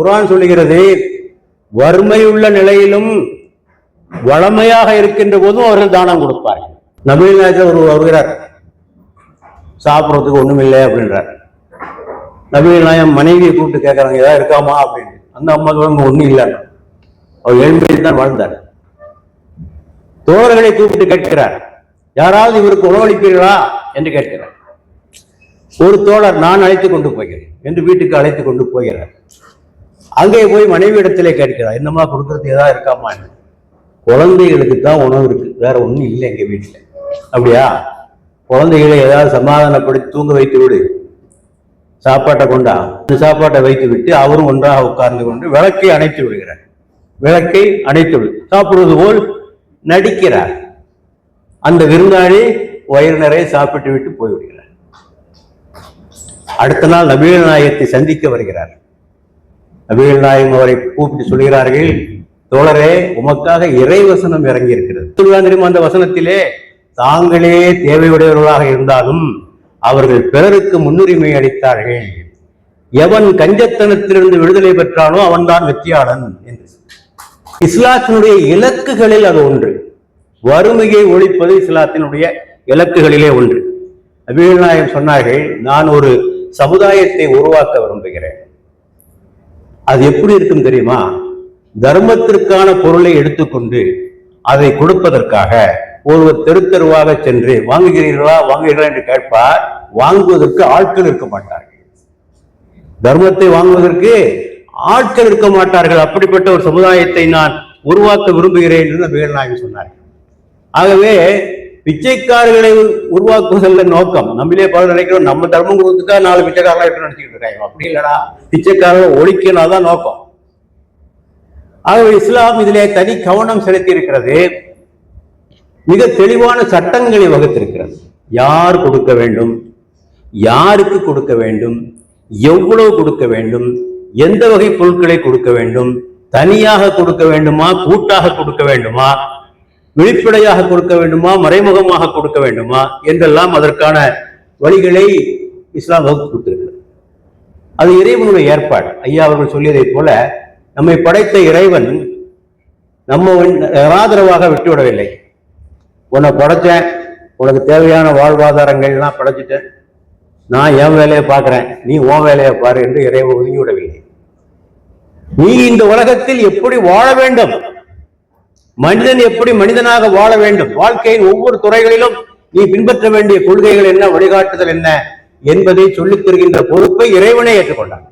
குர்ஆன் சொல்லுகிறது, வறுமையுள்ள நிலையிலும் வளமையாக இருக்கின்ற போதும் அவர்கள் தானம் கொடுப்பார்கள். நபிகள் நாயகம் ஒரு வருகிறார், சாப்பிட்றதுக்கு ஒண்ணும் இல்லை அப்படின்றார். நபிகள் நாயகம் மனைவியை கூப்பிட்டு கேட்கறாங்க, ஏதாவது இருக்காமா அப்படின்னு. அந்த அம்மா சொல்லுங்க, ஒண்ணும் இல்லை. அவர் ஏழ்மையில் தான் வாழ்ந்தார். தோழர்களை கூப்பிட்டு கேட்கிறார், யாராவது இவருக்கு உணவளிப்பீர்களா என்று கேட்கிறார். ஒரு தோழர், நான் அழைத்து கொண்டு போகிறேன் என்று வீட்டுக்கு அழைத்து கொண்டு போகிறார். அங்கே போய் மனைவி இடத்திலே கேட்கிறார், என்னமா கொடுக்கறது ஏதாவது இருக்காமா? குழந்தைகளுக்கு தான் உணவு இருக்கு, வேற ஒண்ணும் இல்லை எங்க வீட்டுல. அப்படியா? குழந்தைகளை ஏதாவது சமாதானப்படுத்தி தூங்க வைத்து விடு, சாப்பாட்டை கொண்டா. அந்த சாப்பாட்டை வைத்து விட்டு அவரும் ஒன்றாக உட்கார்ந்து கொண்டு விளக்கை அணைத்து விடுகிறார். விளக்கை அணைத்து விடு, சாப்பிடுவது போல் நடிக்கிறார். அந்த விருந்தாளி வயிறு நிறைய சாப்பிட்டு விட்டு போய்விடுகிறார். அடுத்த நாள் நபிகள் நாயகத்தை சந்திக்க வருகிறார். நபிகள் நாயகம் அவரை கூப்பிட்டு சொல்கிறார்கள், தோழரே, உமக்காக இறைவசனம் இறங்கி இருக்கிறது. தெரியுமா? அந்த வசனத்திலே தாங்களே தேவையுடையவர்களாக இருந்தாலும் அவர்கள் பிறருக்கு முன்னுரிமை அளித்தார்கள். எவன் கஞ்சத்தனத்திலிருந்து விடுதலை பெற்றானோ அவன் தான் வெற்றியாளன் என்று. இஸ்லாத்தினுடைய இலக்குகளில் அது ஒன்று. வறுமையை ஒழிப்பது இஸ்லாத்தினுடைய இலக்குகளிலே ஒன்று. நபிகள் நாயகம் சொன்னார்கள், நான் ஒரு சமுதாயத்தை உருவாக்க விரும்புகிறேன். அது எப்படி இருக்கும் தெரியுமா? தர்மத்திற்கான பொருளை எடுத்துக்கொண்டு அதை கொடுப்பதற்காக ஒருவர் தெரு தெருவாக சென்று வாங்குகிறீர்களா வாங்குகிறீர்களா என்று கேட்பார். வாங்குவதற்கு ஆட்கள் இருக்க மாட்டார்கள். தர்மத்தை வாங்குவதற்கு ஆட்கள் இருக்க மாட்டார்கள். அப்படிப்பட்ட ஒரு சமுதாயத்தை நான் உருவாக்க விரும்புகிறேன் என்று நபிகள் நாயகம் சொன்னார்கள். ஆகவே பிச்சைக்காரர்களை உருவாக்குவதல்ல நோக்கம். நம்மளே பல நினைக்கிறோம், நம்ம தர்மம் கொடுத்துக்கா 4 பிச்சைக்காரர்களா எப்படி நினைச்சுக்கிட்டு இருக்காங்க. அப்படி இல்லடா, பிச்சைக்காரர்கள் ஒழிக்கணும் நோக்கம். ஆகவே இஸ்லாம் இதிலே தனி கவனம் செலுத்தி இருக்கிறது. மிக தெளிவான சட்டங்களை வகுத்திருக்கிறது. யார் கொடுக்க வேண்டும், யாருக்கு கொடுக்க வேண்டும், எவ்வளவு கொடுக்க வேண்டும், எந்த வகை பொருட்களை கொடுக்க வேண்டும், தனியாக கொடுக்க வேண்டுமா, கூட்டாக கொடுக்க வேண்டுமா, வெளிப்படையாக கொடுக்க வேண்டுமா, மறைமுகமாக கொடுக்க வேண்டுமா என்றெல்லாம் அதற்கான வழிகளை இஸ்லாம் வகுத்து கொடுத்திருக்கிறது. அது இறைவனுடைய ஏற்பாடு. ஐயா அவர்கள் சொல்லியதை போல நம்மை படைத்த இறைவன் நம்ம ஆதரவாக விட்டுவிடவில்லை. உன்னை படைச்சேன், உனக்கு தேவையான வாழ்வாதாரங்கள்லாம் படைச்சிட்டேன், நான் என் வேலையை பார்க்கிறேன், நீ உன் வேலையை பாரு என்று இறைவன் ஒதுங்கிவிடவில்லை. நீ இந்த உலகத்தில் எப்படி வாழ வேண்டும், மனிதன் எப்படி மனிதனாக வாழ வேண்டும், வாழ்க்கையின் ஒவ்வொரு துறைகளிலும் நீ பின்பற்ற வேண்டிய கொள்கைகள் என்ன, வழிகாட்டுதல் என்ன என்பதை சொல்லித் தருகின்ற பொறுப்பை இறைவனே ஏற்றுக்கொண்டான்.